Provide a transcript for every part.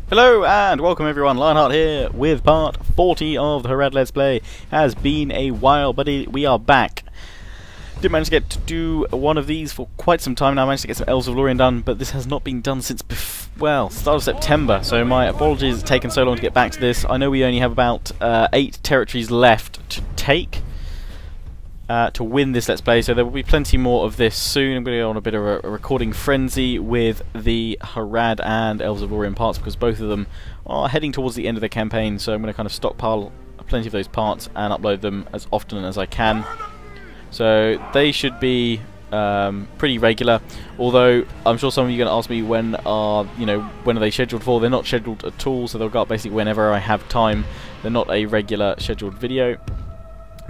Hello and welcome everyone, Lionheart here with part 40 of the Harad Let's Play. Has been a while, but we are back. Didn't manage to get to do one of these for quite some time now. I managed to get some Elves of Lorien done, but this has not been done since, well, start of September, so my apologies it's taken so long to get back to this. I know we only have about 8 territories left to take to win this Let's Play, so there will be plenty more of this soon. I'm going to go on a bit of a recording frenzy with the Harad and Elves of Lorien parts, because both of them are heading towards the end of their campaign, so I'm going to kind of stockpile plenty of those parts and upload them as often as I can. So they should be pretty regular, although I'm sure some of you are going to ask me when are they scheduled for. They're not scheduled at all, so they'll go up basically whenever I have time. They're not a regular scheduled video.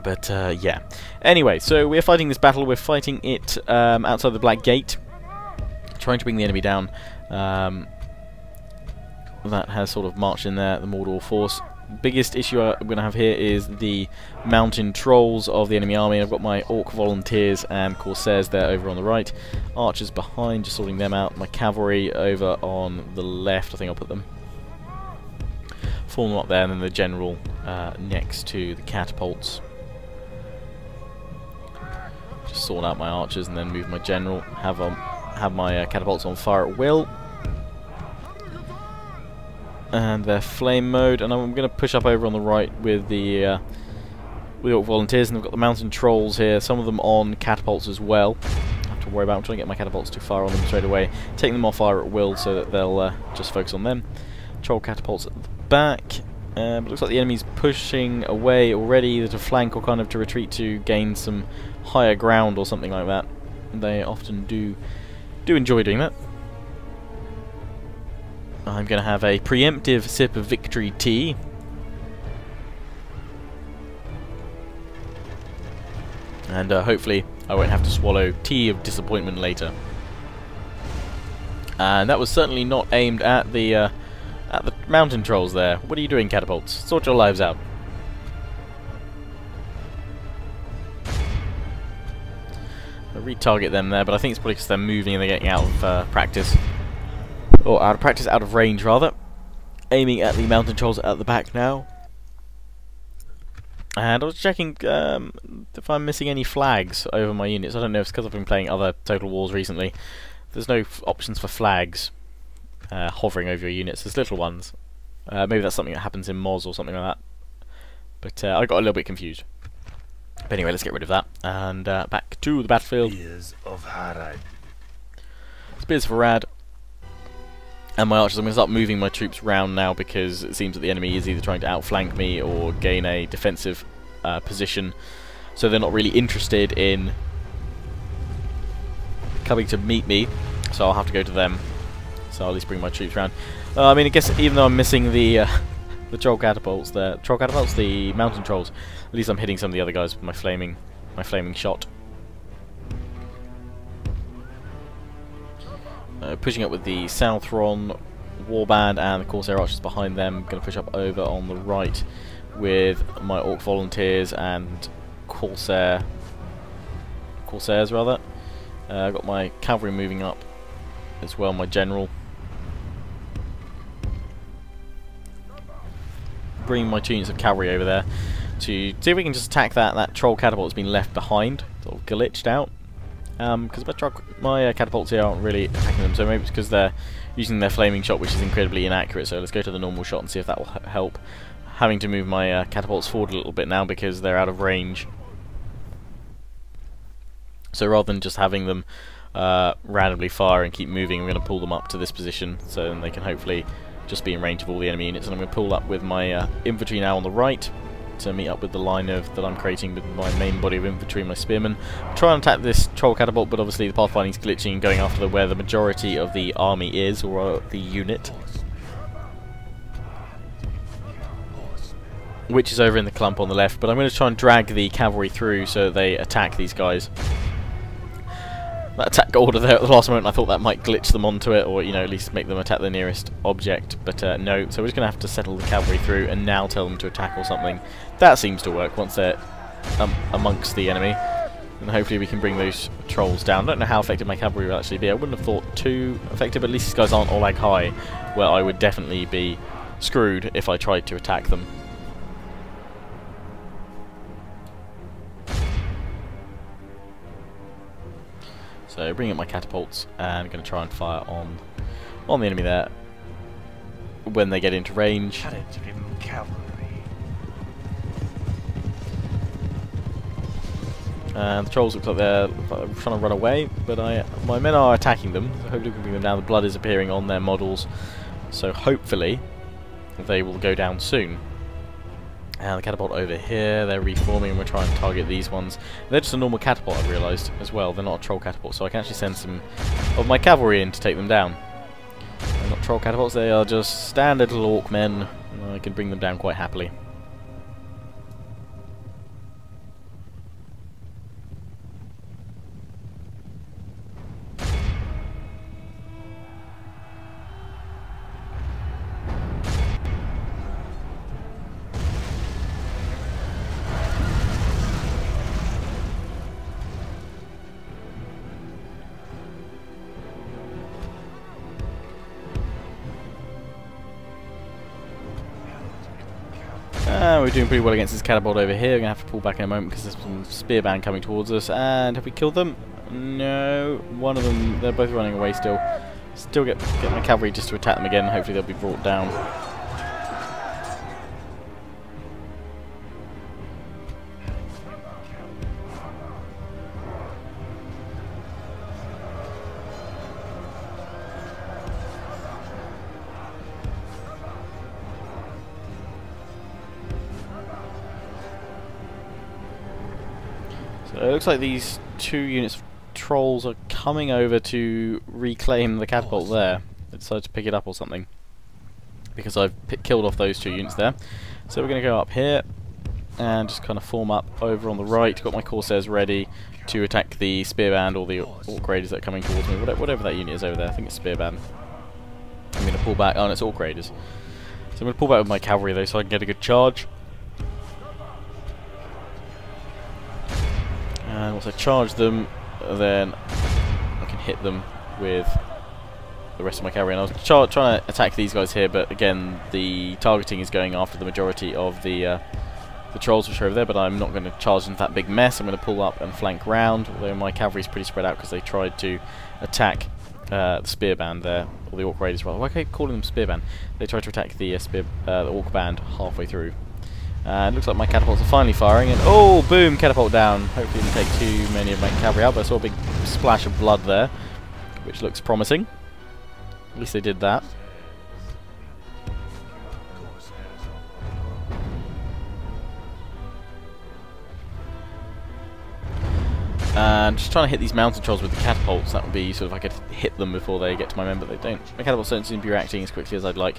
But yeah. Anyway, so we're fighting this battle. We're fighting it outside the Black Gate, trying to bring the enemy down. That has sort of marched in there, the Mordor force. Biggest issue I'm going to have here is the mountain trolls of the enemy army. I've got my Orc volunteers and Corsairs there over on the right. Archers behind, just sorting them out. My cavalry over on the left, I think I'll put them. Form them up there, and then the general next to the catapults. Sort out my archers and then move my general. Have my catapults on fire at will, and their flame mode. And I'm going to push up over on the right with the Orc volunteers, and I've got the mountain trolls here. Some of them on catapults as well. I have to worry about. I'm trying to get my catapults to fire on them straight away. Take them off fire at will so that they'll just focus on them. Troll catapults at the back. But it looks like the enemy's pushing away already, either to flank or kind of to retreat to gain some higher ground or something like that. They often do enjoy doing that. I'm going to have a preemptive sip of victory tea. And hopefully I won't have to swallow tea of disappointment later. And that was certainly not aimed at the mountain trolls there. What are you doing, catapults? Sort your lives out. I'll retarget them there, but I think it's probably because they're moving and they're getting out of practice. Or out of practice, out of range rather. Aiming at the mountain trolls at the back now. And I was checking if I'm missing any flags over my units. I don't know if it's because I've been playing other Total Wars recently. There's no options for flags hovering over your units. There's little ones. Maybe that's something that happens in MOS or something like that. But I got a little bit confused. But anyway, let's get rid of that and back to the battlefield. Spears of Harad. Spears of Harad. And my archers. I'm going to start moving my troops round now, because it seems that the enemy is either trying to outflank me or gain a defensive position. So they're not really interested in coming to meet me. So I'll have to go to them. So I'll at least bring my troops around. I mean, I guess even though I'm missing the troll catapults, the mountain trolls, at least I'm hitting some of the other guys with my flaming shot. Pushing up with the Southron warband and the Corsair archers behind them. Going to push up over on the right with my Orc volunteers and Corsairs rather. I've got my cavalry moving up as well, my general. Bring my 2 units of cavalry over there to see if we can just attack that troll catapult that's been left behind, sort of glitched out. Because my catapults here aren't really attacking them, so maybe it's because they're using their flaming shot, which is incredibly inaccurate. So let's go to the normal shot and see if that will help. Having to move my catapults forward a little bit now because they're out of range. So rather than just having them randomly fire and keep moving, I'm going to pull them up to this position so then they can hopefully just be in range of all the enemy units. And I'm going to pull up with my infantry now on the right to meet up with the line that I'm creating with my main body of infantry and my spearmen. Try and attack this troll catapult, but obviously the pathfinding's glitching and going after where the majority of the army is, or the unit, which is over in the clump on the left. But I'm going to try and drag the cavalry through so they attack these guys. That attack order there at the last moment, I thought that might glitch them onto it, or at least make them attack the nearest object, but no. So we're just going to have to settle the cavalry through and now tell them to attack or something. That seems to work once they're amongst the enemy. and hopefully we can bring those trolls down. I don't know how effective my cavalry will actually be. I wouldn't have thought too effective, but at least these guys aren't all like high, where I would definitely be screwed if I tried to attack them. So bring up my catapults, and I'm going to try and fire on the enemy there when they get into range. Cavalry. And the trolls look like they're trying to run away, but my men are attacking them. So hopefully we can bring them down. The blood is appearing on their models, so hopefully they will go down soon. And the catapult over here, they're reforming, and we're trying to target these ones. They're just a normal catapult, I've realised, as well. They're not a troll catapult, so I can actually send some of my cavalry in to take them down. They're not troll catapults, they are just standard little orc men. I can bring them down quite happily. We're doing pretty well against this catapult over here. We're going to have to pull back in a moment because there's some spear band coming towards us. And have we killed them? No. One of them, they're both running away still. Still get my cavalry just to attack them again. Hopefully they'll be brought down. So it looks like these 2 units of trolls are coming over to reclaim the catapult there. They decided to pick it up or something, because I've killed off those 2 units there. So we're going to go up here and just kind of form up over on the right. Got my Corsairs ready to attack the spearband or the Orc Raiders that are coming towards me, whatever that unit is over there. I think it's spearband. I'm going to pull back. Oh, no, it's Orc Raiders. So I'm going to pull back with my cavalry though, so I can get a good charge. And once I charge them, then I can hit them with the rest of my cavalry. And I was trying to attack these guys here, but again, the targeting is going after the majority of the trolls which are over there. But I'm not going to charge into that big mess. I'm going to pull up and flank round, although my cavalry is pretty spread out because they tried to attack the spearband there, or the Orc Raiders rather. Why can't I keep calling them spearband? They tried to attack the Orc band halfway through. And it looks like my catapults are finally firing, and oh, boom, catapult down. Hopefully it didn't take too many of my cavalry out, but I saw a big splash of blood there, which looks promising. At least they did that. And just trying to hit these mountain trolls with the catapults. That would be sort of, I could hit them before they get to my men, but they don't. My catapults don't seem to be reacting as quickly as I'd like.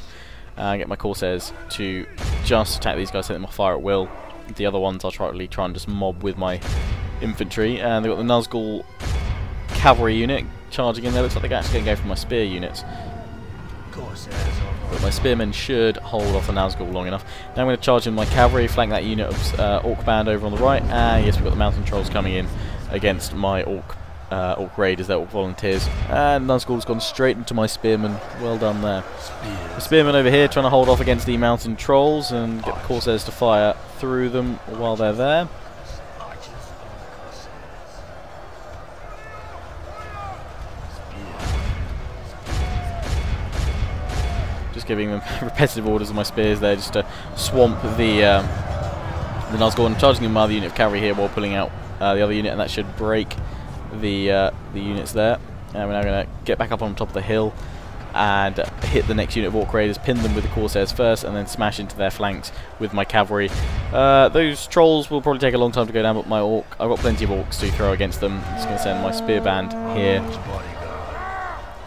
Get my Corsairs to just attack these guys, set them off fire at will. The other ones I'll try and just mob with my infantry. And they've got the Nazgul cavalry unit charging in there. Looks like they're actually going to go for my spear units. But my spearmen should hold off the Nazgul long enough. Now I'm going to charge in my cavalry, flank that unit of Orc band over on the right. And yes, we've got the mountain trolls coming in against my Orc Raiders, they're Orc volunteers. And Nazgul's gone straight into my spearmen. Well done there. The spearmen over here trying to hold off against the mountain trolls and get the Corsairs to fire through them while they're there. Just giving them repetitive orders of my spears there just to swamp the Nazgul, and charging in my other unit of cavalry here while pulling out the other unit, and that should break the units there. And we're now going to get back up on top of the hill and hit the next unit of Orc Raiders, pin them with the Corsairs first, and then smash into their flanks with my cavalry. Those trolls will probably take a long time to go down, but my I've got plenty of Orcs to throw against them. I'm just going to send my spear band here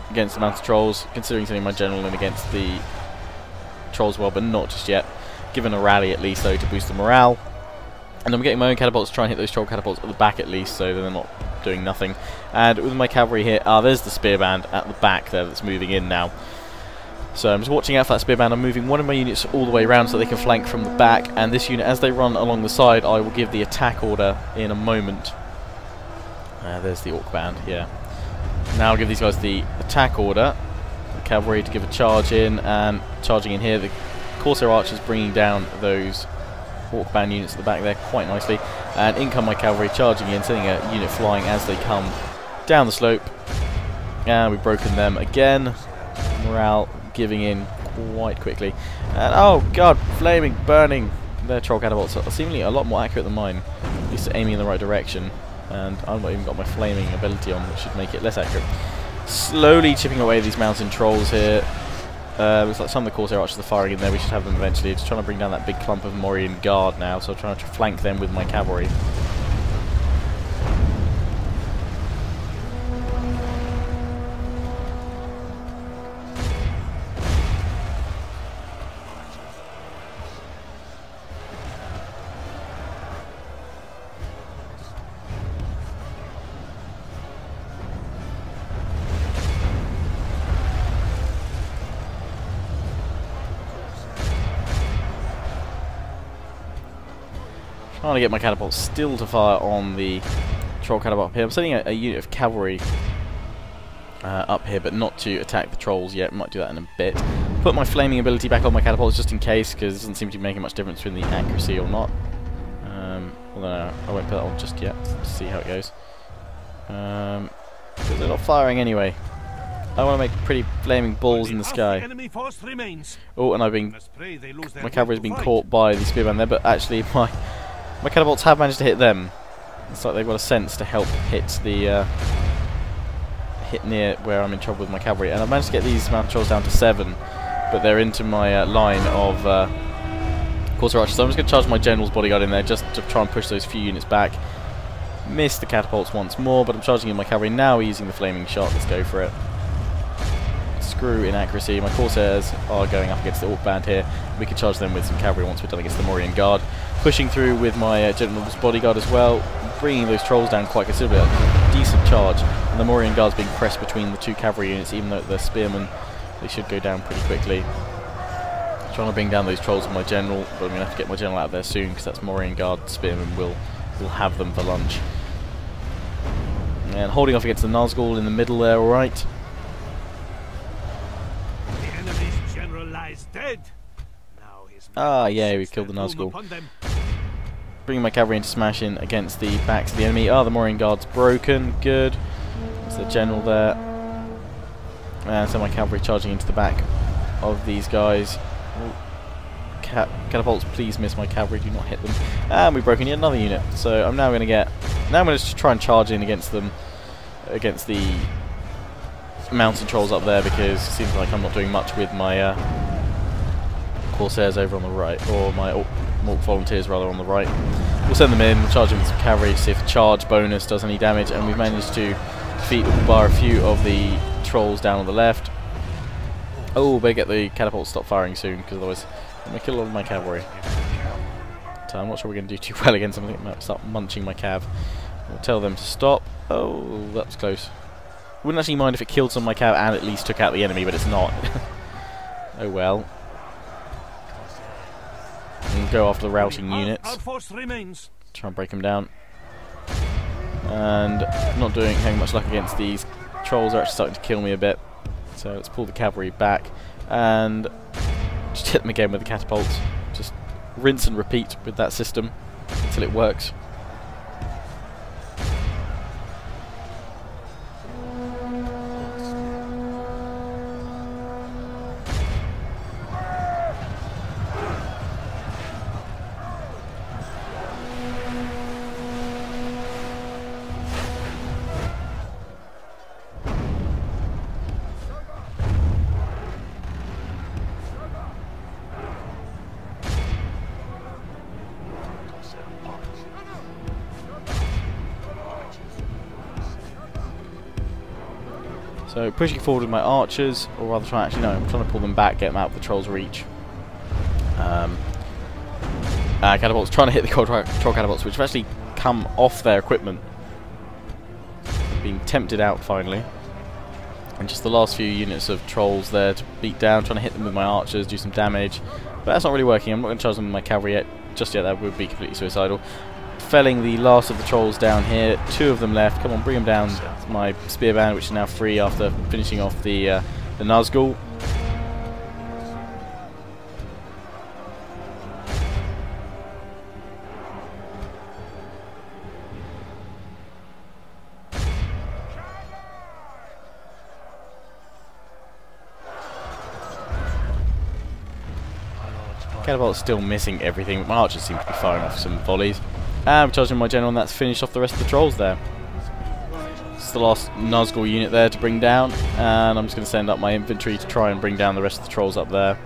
against the mounted trolls, considering sending my general in against the trolls well, but not just yet. Given a rally at least though to boost the morale. And I'm getting my own catapults to try and hit those troll catapults at the back at least, so they're not doing nothing. And with my cavalry here, there's the spear band at the back there that's moving in now. So I'm just watching out for that spear band. I'm moving one of my units all the way around so they can flank from the back. And this unit, as they run along the side, I will give the attack order in a moment. There's the Orc band, yeah. Now I'll give these guys the attack order. The cavalry to give a charge in, and charging in here, the Corsair archers bringing down those Orc band units at the back there quite nicely. And in come my cavalry charging in, sending a unit flying as they come down the slope. And we've broken them again. Morale giving in quite quickly. And oh god, flaming, burning. Their troll catapults are seemingly a lot more accurate than mine. At least aiming in the right direction. And I've not even got my flaming ability on, which should make it less accurate. Slowly chipping away these mountain trolls here. Looks like some of the Corsair archers are firing in there. We should have them eventually. Just trying to bring down that big clump of Morian guard now, so I'm trying to flank them with my cavalry. Trying to get my catapults still to fire on the troll catapult up here. I'm sending a unit of cavalry up here, but not to attack the trolls yet. Might do that in a bit. Put my flaming ability back on my catapults just in case, because it doesn't seem to be making much difference between the accuracy or not. Although I won't put that on just yet to see how it goes. But they're not firing anyway. I want to make pretty flaming balls in the sky. Oh, and my cavalry's been caught by the spearman there, but actually my catapults have managed to hit them. It's like they've got a sense to help hit the hit near where I'm in trouble with my cavalry. And I've managed to get these mountain trolls down to 7, but they're into my line of Corsair archers. So I'm just going to charge my general's bodyguard in there just to try and push those few units back. Miss the catapults once more, but I'm charging in my cavalry now using the flaming shot. Let's go for it. Screw inaccuracy. My Corsairs are going up against the Orc band here. We can charge them with some cavalry once we're done against the Morian guard. Pushing through with my general's bodyguard as well, bringing those trolls down quite considerably. A decent charge. And the Morian guard's being pressed between the 2 cavalry units, even though they're spearmen. They should go down pretty quickly. Trying to bring down those trolls with my general, but I'm going to have to get my general out of there soon, because that's Morian guard spearmen will have them for lunch. And holding off against the Nazgul in the middle there, alright. Dead. Ah, yeah, we've killed the Nazgul. Bringing my cavalry in to smash in against the backs of the enemy. Ah, the Morian guard's broken. Good. There's the general there. And so my cavalry charging into the back of these guys. Ooh. Catapults, please miss my cavalry. Do not hit them. And we've broken yet another unit. So I'm now going to just try and charge in against them, against the mountain trolls up there, because it seems like I'm not doing much with my Corsairs over on the right, or my Orc volunteers rather on the right. We'll send them in, we'll charge them with some cavalry to see if the charge bonus does any damage, and we've managed to defeat or bar a few of the trolls down on the left. Oh, better get the catapults to stop firing soon, because otherwise I'm going to kill a lot of my cavalry. So I'm not sure we're going to do too well against them. I think I might start munching my cav. We'll tell them to stop. Oh, that was close. Wouldn't actually mind if it killed some of my cav and at least took out the enemy, but it's not. Oh well. And go after the routing units. Try and break them down. And not having much luck against these trolls. Are actually starting to kill me a bit. So let's pull the cavalry back and just hit them again with the catapults. Just rinse and repeat with that system until it works. So pushing forward with my archers, or rather I'm trying to pull them back, get them out of the troll's reach. Catapults, trying to hit the troll catapults, which have actually come off their equipment. Being tempted out finally. And just the last few units of trolls there to beat down, trying to hit them with my archers, do some damage. But that's not really working. I'm not going to charge them with my cavalry just yet, that would be completely suicidal. felling the last of the trolls down here. 2 of them left. Come on, bring them down. My spear band, which is now free after finishing off the Nazgul. Catapult's still missing everything, but my archers seem to be firing off some volleys. And I'm charging my general, and that's finished off the rest of the trolls there. This is the last Nazgul unit there to bring down, and I'm just going to send up my infantry to try and bring down the rest of the trolls up there.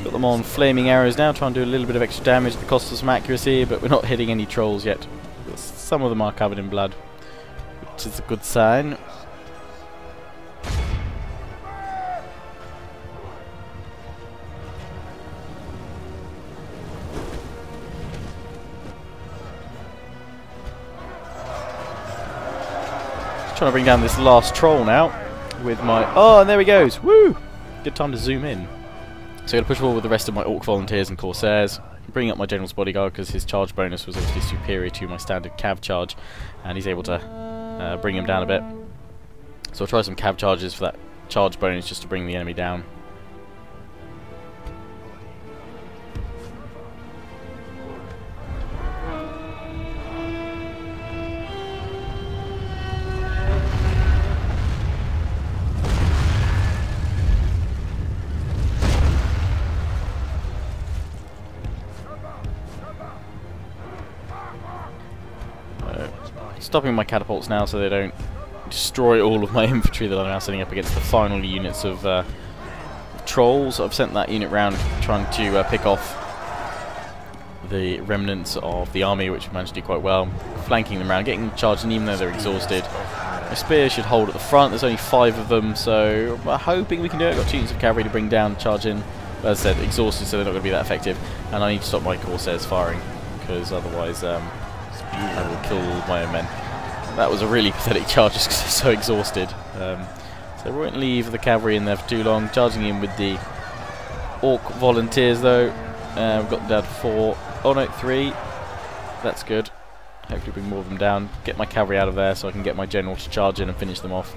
Got them on flaming arrows now, trying to do a little bit of extra damage at the cost of some accuracy, but we're not hitting any trolls yet. Some of them are covered in blood, which is a good sign. Just trying to bring down this last troll now with my... Oh, and there he goes! Woo! Good time to zoom in. So I'm going to push forward with the rest of my Orc Volunteers and Corsairs, bring up my General's Bodyguard because his charge bonus was obviously superior to my standard Cav charge, and he's able to bring him down a bit. So I'll try some Cav charges for that charge bonus just to bring the enemy down. Stopping my catapults now so they don't destroy all of my infantry that I'm now sending up against the final units of trolls. I've sent that unit round trying to pick off the remnants of the army, which managed to do quite well, flanking them around, getting them charged, and even though they're exhausted, my spears should hold at the front. There's only 5 of them, so I'm hoping we can do it. I've got 2 units of cavalry to bring down, charge in. But as I said, exhausted, so they're not going to be that effective, and I need to stop my Corsairs firing, because otherwise I will kill all my own men. That was a really pathetic charge just because they're so exhausted. So we won't leave the cavalry in there for too long. Charging in with the Orc Volunteers though. We've got them down to 4. Oh no, 3. That's good. Hopefully bring more of them down. Get my cavalry out of there so I can get my general to charge in and finish them off.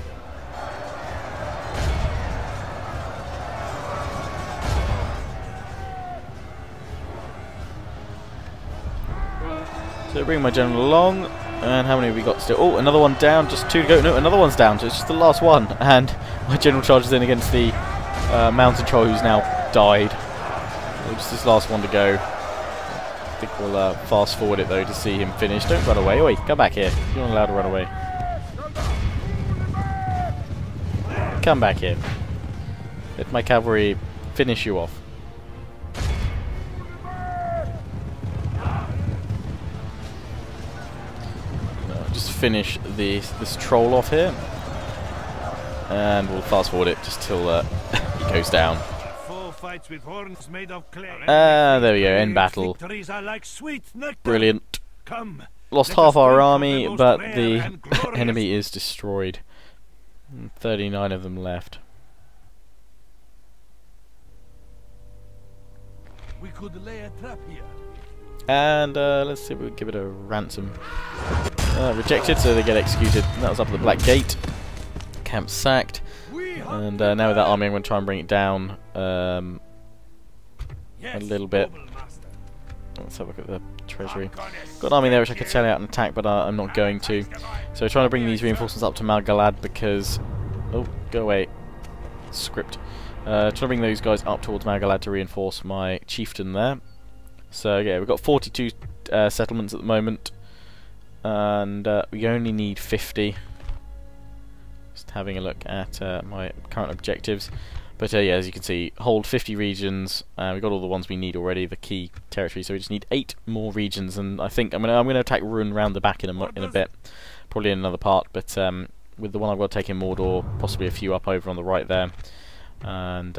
So bring my general along, and how many have we got still? Oh, another one down, just 2 to go. No, another one's down, so it's just the last one. And my general charges in against the mountain troll who's now died. So just this last one to go. I think we'll fast forward it though to see him finish. Don't run away. Oi, come back here. You're not allowed to run away. Come back here. Let my cavalry finish you off. Finish this troll off here, and we'll fast forward it just till he goes down. There we go, end battle. Brilliant. Lost half our army, but the enemy is destroyed. 39 of them left. We could lay a trap here. And let's see if we can give it a ransom. Rejected, so they get executed. And that was up at the Black Gate. Camp sacked. And now with that army, I'm going to try and bring it down a little bit. Let's have a look at the treasury. Got an army there which I could sell out and attack, but I'm not going to. So trying to bring these reinforcements up to Malgalad because... Oh, go away. Script. Trying to bring those guys up towards Malgalad to reinforce my chieftain there. So yeah, we've got 42 settlements at the moment, and we only need 50. Just having a look at my current objectives. But yeah, as you can see, hold 50 regions. We've got all the ones we need already, the key territory. So we just need 8 more regions, and I think I'm gonna attack Ruin round the back in a bit, probably in another part. But with the one I've got to take in Mordor, possibly a few up over on the right there, and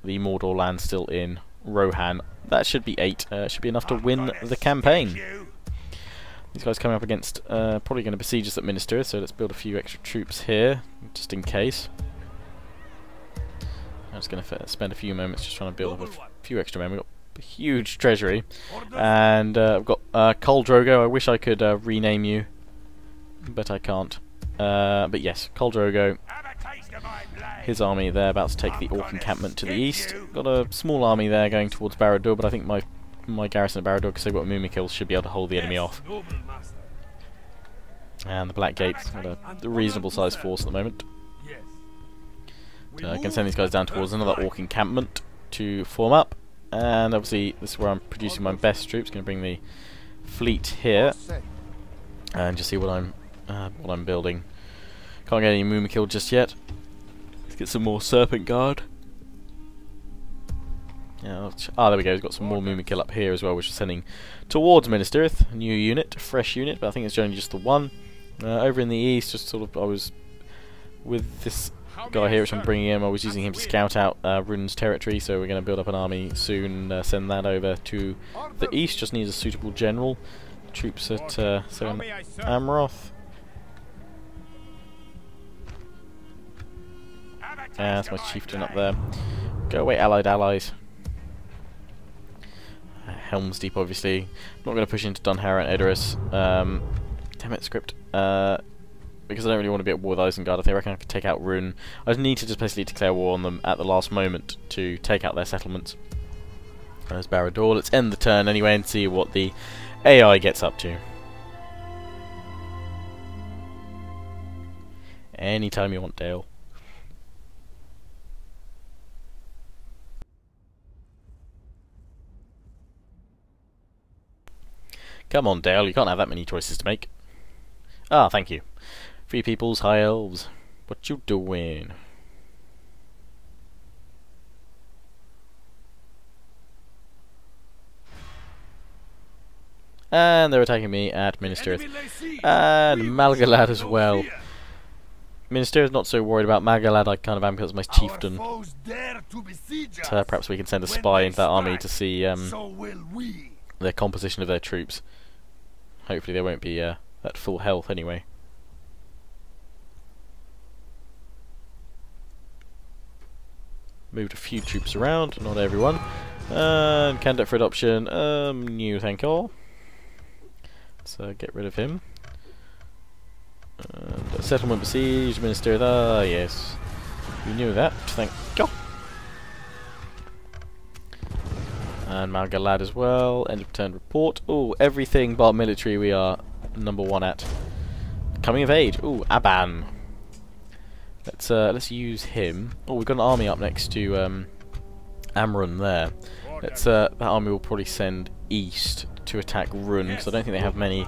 the Mordor land still in Rohan. That should be 8. Should be enough to win the campaign. These guys coming up against probably going to besiege us at Minas Tirith, so let's build a few extra troops here, just in case. I'm just going to spend a few moments just trying to build up a few extra men. We've got a huge treasury, and I've got Khal Drogo. I wish I could rename you, but I can't. But yes, Khal Drogo. His army there about to take the Orc encampment to the east. Got a small army there going towards Barad-dûr, but I think my garrison at Barad-dûr, because they've got Mumikil, should be able to hold the enemy off. And the Black Gate's got a reasonable sized force at the moment. I can send these guys down towards another Orc encampment to form up. And obviously this is where I'm producing my best troops. Going to bring the fleet here and just see what I'm building. Can't get any Mumikil just yet. Let's get some more Serpent Guard. Yeah, there we go. We've got some more Mumikil up here as well, which is sending towards Minas Tirith. A new unit, a fresh unit, but I think it's only just the one. Over in the east, just sort of, I was with this guy here, which I'm bringing in. I was using him to scout out Rune's territory, so we're going to build up an army soon and send that over to the east. Just needs a suitable general. Troops at Amroth. That's my chieftain up there. Go away, allies. Helm's Deep, obviously. I'm not going to push into Dunharrow and Edoras. Damn it, script. Because I don't really want to be at war with Isengard. I reckon I could take out Rune. I need to just basically declare war on them at the last moment to take out their settlements. There's Barad-dûr. Let's end the turn anyway and see what the AI gets up to. Anytime you want, Dale. Come on, Dale, you can't have that many choices to make. Ah, thank you. Free Peoples, High Elves. What you doing? And they're attacking me at Minas Tirith. And Malgalad as well. Minas Tirith not so worried about Malgalad. I kind of am because it's my chieftain. Perhaps we can send a spy into that army to see their composition of their troops. Hopefully they won't be at full health anyway. Moved a few troops around, not everyone. And candidate for adoption, new, thank you. So get rid of him. And settlement besieged, Minister. Ah, yes. We knew that, thank you. And Malgalad as well. End of turn report. Oh, everything bar military we are #1 at. Coming of age. Oh, Aban. Let's use him. Oh, we've got an army up next to Amrun there. That army will probably send east to attack Run, because I don't think they have many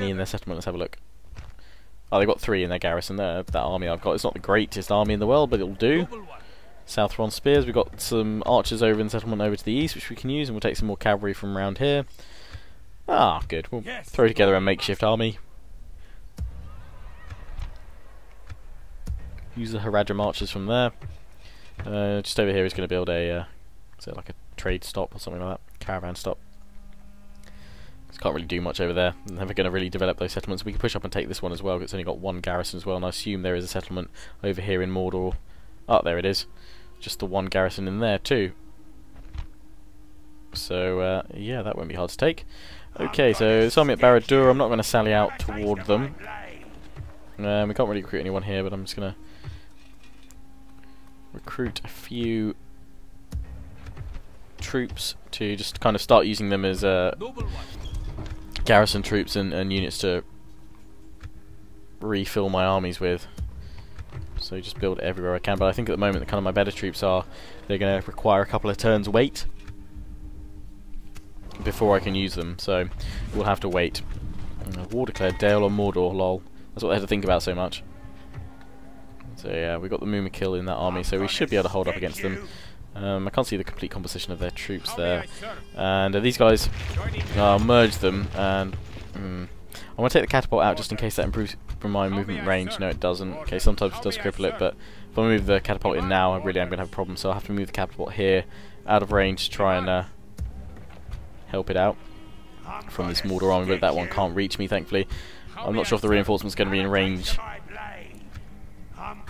in their settlement. Let's have a look. Oh, they've got 3 in their garrison there. That army I've got, it's not the greatest army in the world, but it'll do. Southron Spears, we've got some archers over in the settlement over to the east, which we can use, and we'll take some more cavalry from around here. Ah, good. We'll throw together a makeshift army. Use the Harad archers from there. Just over here he's going to build a, is it like a trade stop or something like that? Caravan stop. Just can't really do much over there. Never going to really develop those settlements. We can push up and take this one as well, because it's only got 1 garrison as well, and I assume there is a settlement over here in Mordor. Oh, there it is. Just the 1 garrison in there too. So yeah, that won't be hard to take. Okay, so this army at Barad-dûr, I'm not going to sally out toward them. We can't really recruit anyone here, but I'm just going to recruit a few troops to just kind of start using them as garrison troops and units to refill my armies with. So just build it everywhere I can, but I think at the moment kind of my better troops they're going to require a couple of turns wait before I can use them, so we'll have to wait. War declared, Dale or Mordor, lol. That's what they had to think about so much. So yeah, we've got the Mumikil in that army, so we should be able to hold up against them. I can't see the complete composition of their troops there. And these guys, I'll merge them, and I'm going to take the catapult out just in case that improves from my movement range. No, it doesn't. Okay, sometimes it does cripple it, but if I move the catapult in now, I really am going to have a problem. So I'll have to move the catapult here, out of range, to try and help it out from this Mordor army, but that one can't reach me, thankfully. I'm not sure if the reinforcement's going to be in range. Not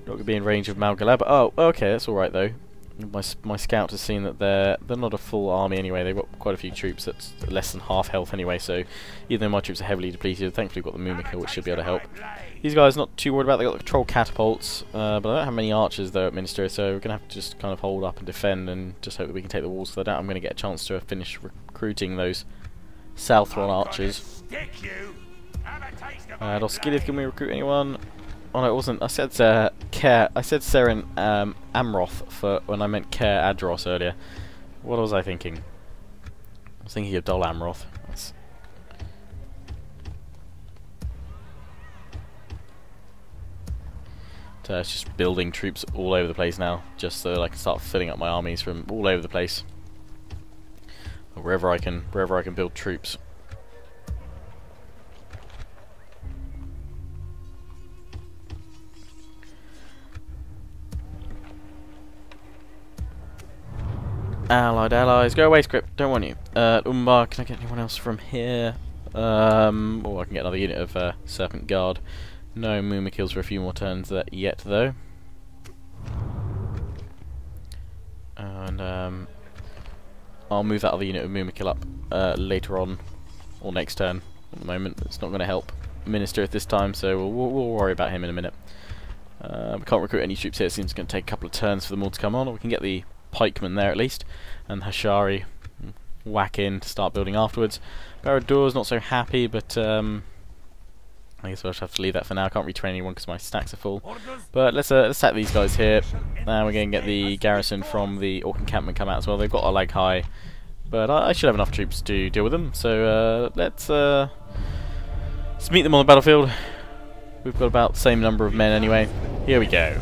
going to be in range of Malgalad, but oh, okay, that's alright though. My scout has seen that they're not a full army anyway. They've got quite a few troops that's less than half health anyway, so even though my troops are heavily depleted, thankfully we've got the Mumakil, which should be able to help. These guys not too worried about. They've got the control catapults, but I don't have many archers though at Minister, so we're going to have to just kind of hold up and defend and just hope that we can take the walls, because I doubt I'm going to get a chance to finish recruiting those Southron archers. Doskilith, can we recruit anyone? Oh no, it wasn't. I said Seren Amroth for when I meant Care Adros earlier. What was I thinking? I was thinking of Dol Amroth. It's just building troops all over the place now, just so that I can start filling up my armies from all over the place, wherever I can build troops. Allies, go away, script. Don't want you. Umbar, can I get anyone else from here? Oh, I can get another unit of Serpent Guard. No Mumakils for a few more turns yet, though. And I'll move that other unit of Mumakil up later on, or next turn. At the moment, it's not going to help Minister at this time, so we'll worry about him in a minute. We can't recruit any troops here. It seems it's going to take a couple of turns for them all to come on, or we can get the pikemen there at least, and Hashari whack in to start building afterwards. Barador's not so happy, but I guess we'll just have to leave that for now. I can't retrain anyone because my stacks are full. But let's sack these guys here. Now we're going to get the garrison from the Orc encampment come out as well. They've got our leg high, but I should have enough troops to deal with them. So let's meet them on the battlefield. We've got about the same number of men anyway. Here we go.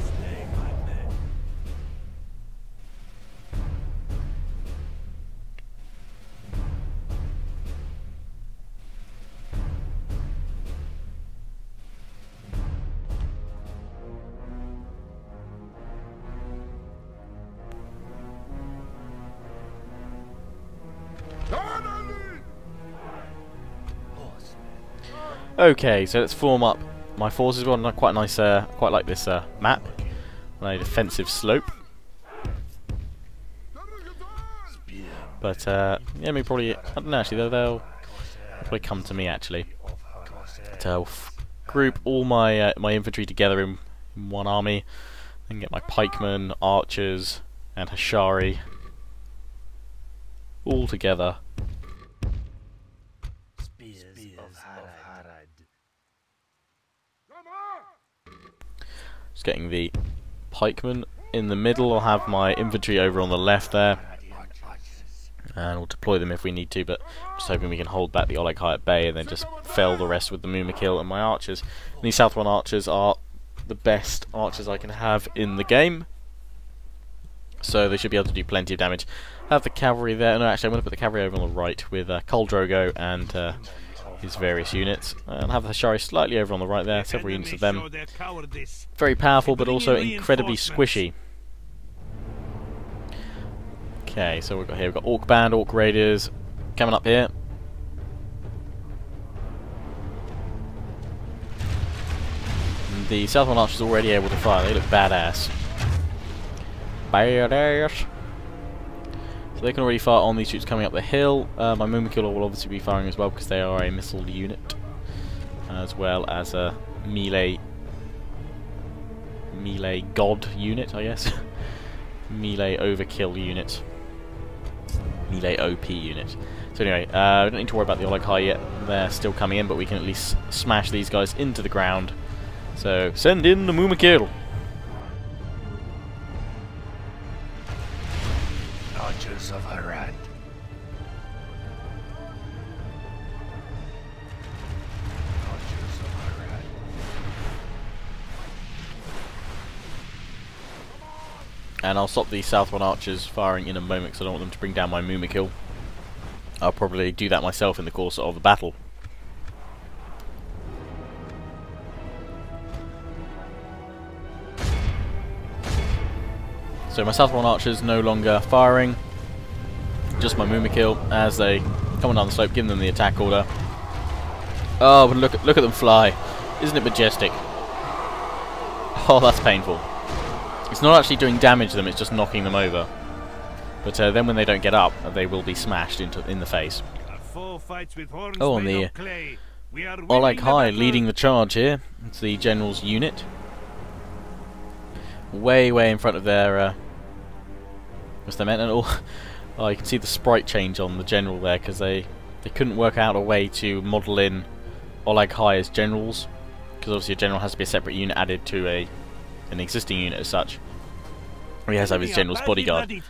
Okay, so let's form up my forces. Well, quite nice. Quite like this map. A defensive slope. But yeah, maybe probably. I don't know. Actually, they'll probably come to me actually. To group all my my infantry together in one army, and get my pikemen, archers, and Hashari all together. Just getting the pikemen in the middle. I'll have my infantry over on the left there, and we'll deploy them if we need to, but just hoping we can hold back the Oleg High at bay and then just fell the rest with the Mumakil and my archers. And these Southron archers are the best archers I can have in the game, so they should be able to do plenty of damage. I have the cavalry there. No, actually I'm going to put the cavalry over on the right with Khal Drogo and his various units, and have the Hashari slightly over on the right there, several units of them. Very powerful, but also incredibly squishy. Okay, so we've got Orc Band, Orc Raiders coming up here. And the Southern Archers are already able to fire. They look badass. Badass. So they can already fire on these troops coming up the hill. My Mumakil will obviously be firing as well because they are a missile unit, as well as a melee god unit, I guess. Melee overkill unit. Melee OP unit. So anyway, we don't need to worry about the Oleg High yet. They're still coming in, but we can at least smash these guys into the ground. So send in the Mumakil. Archers of Harad. Archers of Harad. And I'll stop the Southron archers firing in a moment because I don't want them to bring down my Mumakil. I'll probably do that myself in the course of the battle. So my Southron archers no longer firing, just my Mumakil as they come on down the slope, giving them the attack order. Oh, but look at them fly! Isn't it majestic? Oh, that's painful. It's not actually doing damage to them; it's just knocking them over. But then when they don't get up, they will be smashed in the face. Oh, and the Oleg High leading the charge here. It's the general's unit, way in front of their what's their men, and all. Oh, you can see the sprite change on the general there because they couldn't work out a way to model in Oleg High as generals, because obviously a general has to be a separate unit added to an existing unit as such. He has to have his general's bodyguard.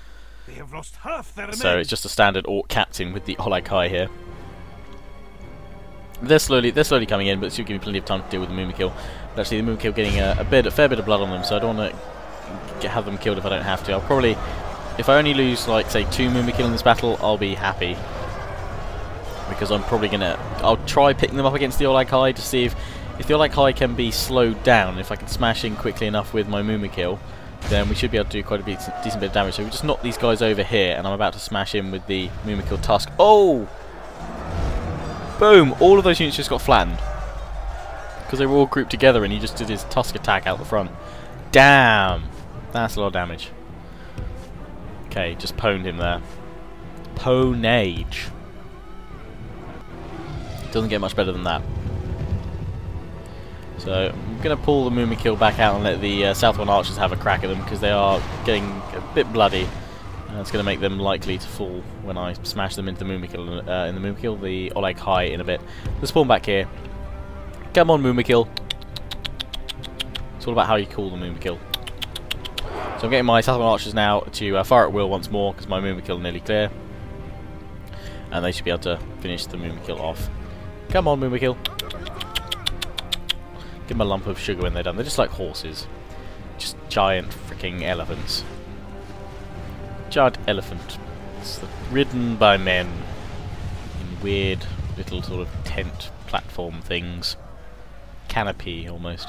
So it's just a standard orc captain with the Oleg High here. They're slowly coming in, but it should give me plenty of time to deal with the Mumakil. But actually, the Mumakil getting a fair bit of blood on them, so I don't want to have them killed if I don't have to. I'll probably, if I only lose like say 2 Mumakil in this battle, I'll be happy, because I'm probably I'll try picking them up against the Oleg High to see if the Oleg High can be slowed down. If I can smash in quickly enough with my Mumakil, then we should be able to do quite a decent bit of damage. So we just knock these guys over here, and I'm about to smash in with the Mumakil Tusk. Oh! Boom! All of those units just got flattened because they were all grouped together, and he just did his Tusk attack out the front. Damn! That's a lot of damage. Okay, just pwned him there. Pwnage. Doesn't get much better than that. So I'm going to pull the Mumakil back out and let the Southern Archers have a crack at them, because they are getting a bit bloody. It's going to make them likely to fall when I smash them into the Mumakil, the Oleg High in a bit. Let's spawn back here. Come on, Mumakil. It's all about how you call the Mumakil. So I'm getting my Southern Archers now to fire at will once more, because my Mumakil are nearly clear. And they should be able to finish the Mumakil off. Come on, Mumakil. Give them a lump of sugar when they're done. They're just like horses. Just giant freaking elephants. Giant elephant. It's ridden by men in weird little sort of tent platform things. Canopy almost.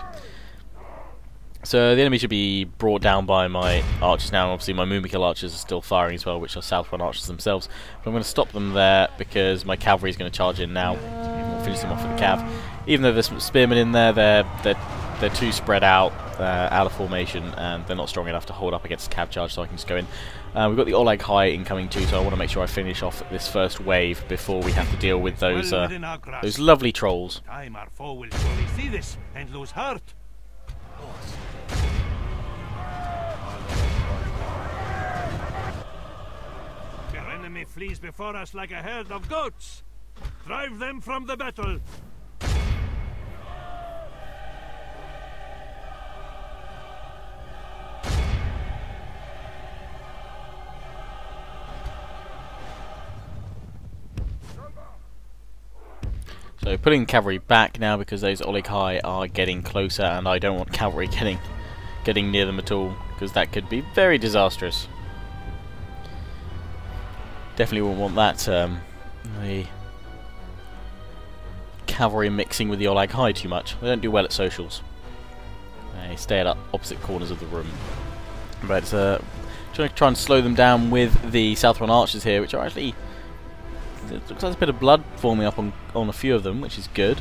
So the enemy should be brought down by my archers now. Obviously my Mumakil archers are still firing as well, which are Southron archers themselves. But I'm going to stop them there because my cavalry is going to charge in now. We'll finish them off with the cav. Even though there's some spearmen in there, they're too spread out of formation, and they're not strong enough to hold up against the cav charge, so I can just go in. We've got the Oleg High incoming too, so I want to make sure I finish off this first wave before we have to deal with those lovely trolls. Time our foe will surely see this and lose heart. Their enemy flees before us like a herd of goats. Drive them from the battle. So putting cavalry back now, because those Oleg High are getting closer, and I don't want cavalry getting near them at all, because that could be very disastrous. Definitely wouldn't want that the cavalry mixing with the Oleg High too much. They don't do well at socials. They stay at opposite corners of the room. But trying to try and slow them down with the Southron archers here, which are actually, it looks like there's a bit of blood forming up on a few of them, which is good.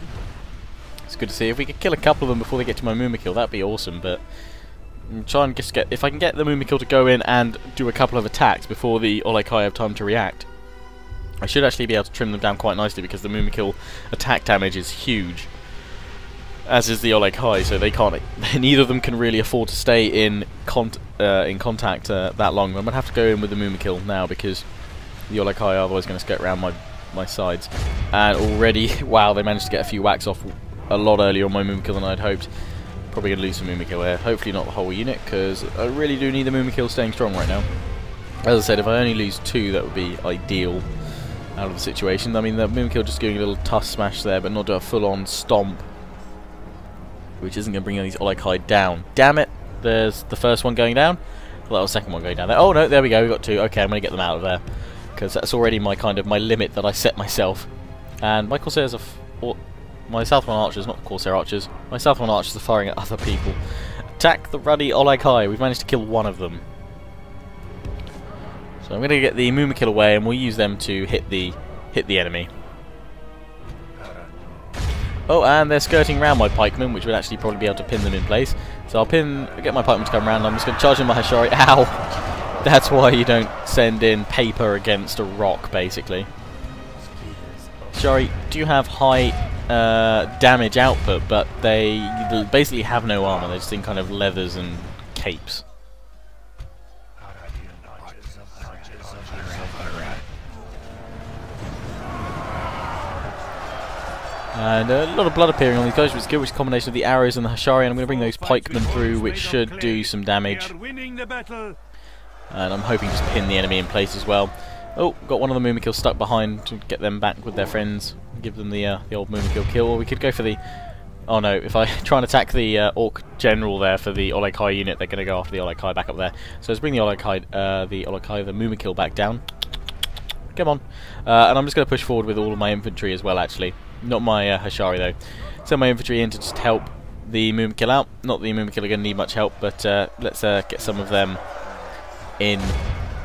It's good to see. If we could kill a couple of them before they get to my Mumakil, that'd be awesome. But I'm trying to just if I can get the Mumakil to go in and do a couple of attacks before the Oleg High have time to react, I should actually be able to trim them down quite nicely, because the Mumakil attack damage is huge, as is the Oleg High. So they can't. Neither of them can really afford to stay in contact that long. I'm gonna have to go in with the Mumakil now, because the Oleg High are otherwise going to skirt around my sides. And already, wow, they managed to get a few whacks off a lot earlier on my Mumakil than I'd hoped. Probably going to lose some Mumakil here. Hopefully not the whole unit, because I really do need the Mumakil staying strong right now. As I said, if I only lose 2, that would be ideal out of the situation. I mean, the Mumakil just doing a little tusk smash there, but not do a full-on stomp, which isn't going to bring these Oleg High down. Damn it! There's the first one going down. Well, that was the second one going down there. Oh no, there we go, we got 2. Okay, I'm going to get them out of there. because that's already my my limit that I set myself. And my Corsairs are my Southron archers, not Corsair archers. My Southron archers are firing at other people. Attack the ruddy Oleg High. We've managed to kill one of them. So I'm going to get the Mumakil away, and we'll use them to hit the enemy. Oh, and they're skirting around my pikemen, which would actually probably be able to pin them in place. So I'll get my pikemen to come around. I'm just going to charge in my Hashari. Ow! That's why you don't send in paper against a rock, basically. Hashari do have high damage output, but they basically have no armor. They're just in kind of leathers and capes. And a lot of blood appearing on these guys, which is good, which is a combination of the arrows and the Hashari, and I'm going to bring those pikemen through, which should do some damage. And I'm hoping just pin the enemy in place as well. Oh, got one of the Mumakil stuck behind to get them back with their friends. Give them the old Mumakil kill, or we could go for the... Oh no, if I try and attack the Orc General there for the Oleg High unit, they're going to go after the Oleg High back up there. So let's bring the Oleg High, the Mumakil back down. Come on. And I'm just going to push forward with all of my infantry as well, actually. Not my Hashari though. Send my infantry in to just help the Mumakil out. Not that the Mumakil are going to need much help, but let's get some of them in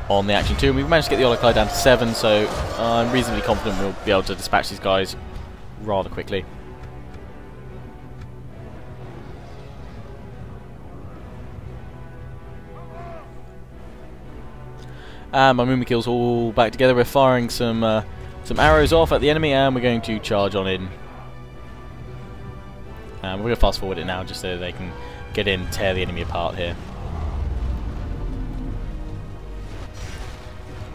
on the action too. And we've managed to get the Olokai down to 7, so I'm reasonably confident we'll be able to dispatch these guys rather quickly. And my Mumakil's all back together. We're firing some arrows off at the enemy, and we're going to charge on in. And we're going to fast forward it now, just so they can get in, tear the enemy apart here.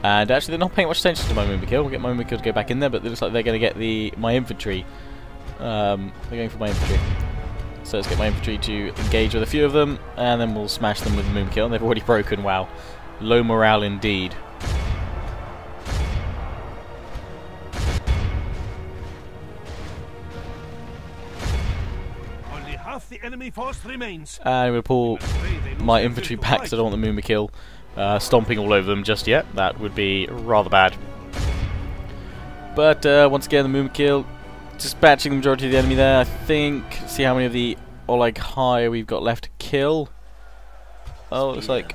And actually, they're not paying much attention to my Mumakil. We'll get my Mumakil to go back in there, but it looks like they're going to get my infantry. They're going for my infantry. So let's get my infantry to engage with a few of them, and then we'll smash them with the Mumakil. And they've already broken. Wow, low morale indeed. The enemy force remains. And I'm going to pull my infantry back, so I don't want the Mumakil stomping all over them just yet. That would be rather bad. But once again, the Mumakil dispatching the majority of the enemy there, I think. See how many of the Oleg High we've got left to kill. Oh, it looks like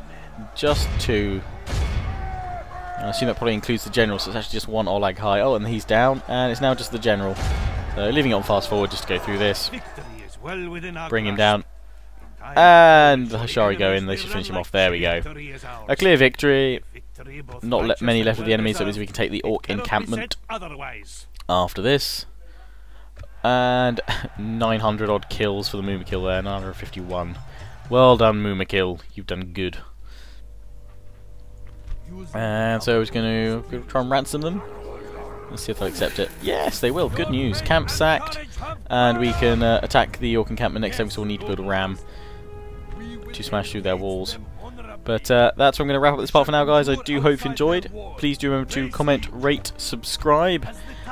just 2. I assume that probably includes the general, so it's actually just 1 Oleg High. Oh, and he's down, and it's now just the general. So leaving it on fast forward just to go through this. Bring him down. And the Hashari go in, they should finish him off. There we go. A clear victory. Not many left of the enemy, so it means we can take the Orc encampment after this. And 900 odd kills for the Mumakil there, 951. Well done, Mumakil, you've done good. And so we're just going to try and ransom them. Let's see if they'll accept it. Yes, they will. Good news. Camp sacked, and we can attack the Orc encampment next time, so we'll need to build a ram to smash through their walls. But that's where I'm going to wrap up this part for now, guys. I do hope you enjoyed. Please do remember to comment, rate, subscribe,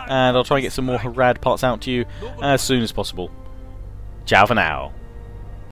and I'll try and get some more Harad parts out to you as soon as possible. Ciao for now.